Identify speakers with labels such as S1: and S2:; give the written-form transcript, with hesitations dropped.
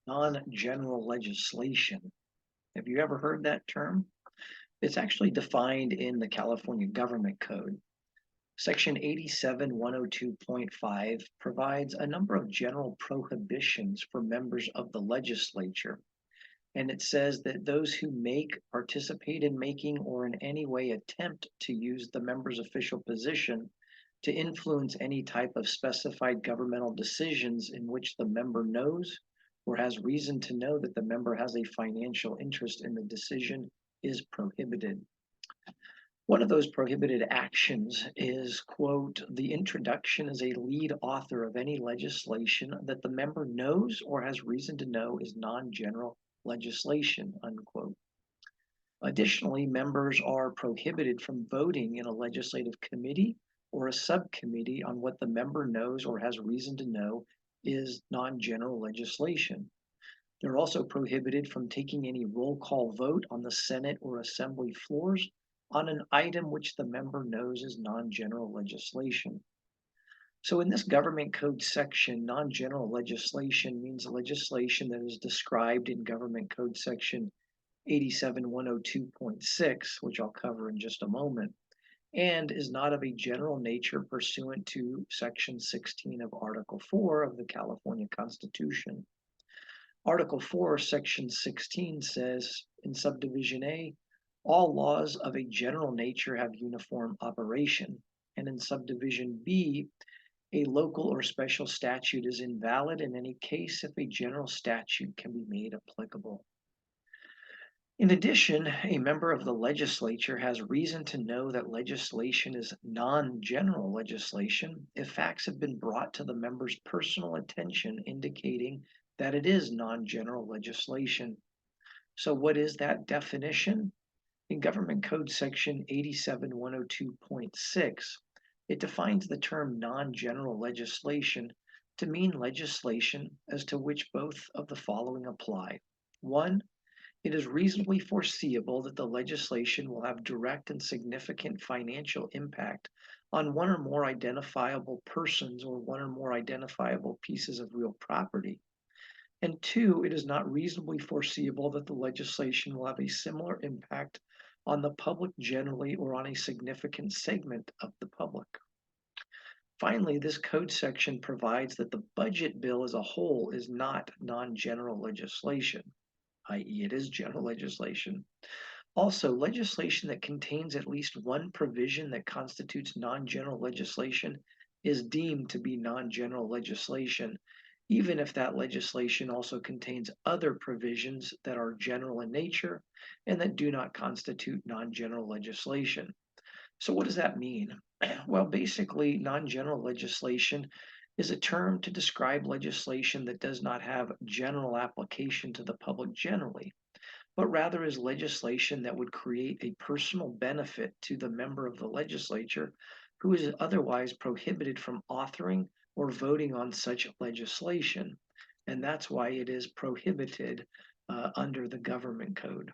S1: Non-general legislation. Have you ever heard that term? It's actually defined in the California Government Code. Section 87102.5 provides a number of general prohibitions for members of the legislature. And it says that those who make, participate in making, or in any way attempt to use the member's official position to influence any type of specified governmental decisions in which the member knows or has reason to know that the member has a financial interest in the decision is prohibited. One of those prohibited actions is, quote, the introduction as a lead author of any legislation that the member knows or has reason to know is non-general legislation, unquote. Additionally, members are prohibited from voting in a legislative committee or a subcommittee on what the member knows or has reason to know is non-general legislation. They're also prohibited from taking any roll call vote on the Senate or Assembly floors on an item which the member knows is non-general legislation. So in this government code section, non-general legislation means legislation that is described in government code section 87102.6, which I'll cover in just a moment, and is not of a general nature pursuant to Section 16 of Article 4 of the California Constitution. Article 4, Section 16 says in subdivision A, all laws of a general nature have uniform operation. And in subdivision B, a local or special statute is invalid in any case if a general statute can be made applicable. In addition, a member of the legislature has reason to know that legislation is non-general legislation if facts have been brought to the member's personal attention indicating that it is non-general legislation. So what is that definition? In Government Code Section 87102.6, it defines the term non-general legislation to mean legislation as to which both of the following apply. One, it is reasonably foreseeable that the legislation will have direct and significant financial impact on one or more identifiable persons or one or more identifiable pieces of real property. And two, it is not reasonably foreseeable that the legislation will have a similar impact on the public generally or on a significant segment of the public. Finally, this code section provides that the budget bill as a whole is not non-general legislation, i.e., it is general legislation. Also, legislation that contains at least one provision that constitutes non-general legislation is deemed to be non-general legislation, even if that legislation also contains other provisions that are general in nature and that do not constitute non-general legislation. So what does that mean? Well, basically, non-general legislation is a term to describe legislation that does not have general application to the public generally, but rather is legislation that would create a personal benefit to the member of the legislature who is otherwise prohibited from authoring or voting on such legislation. And that's why it is prohibited under the government code.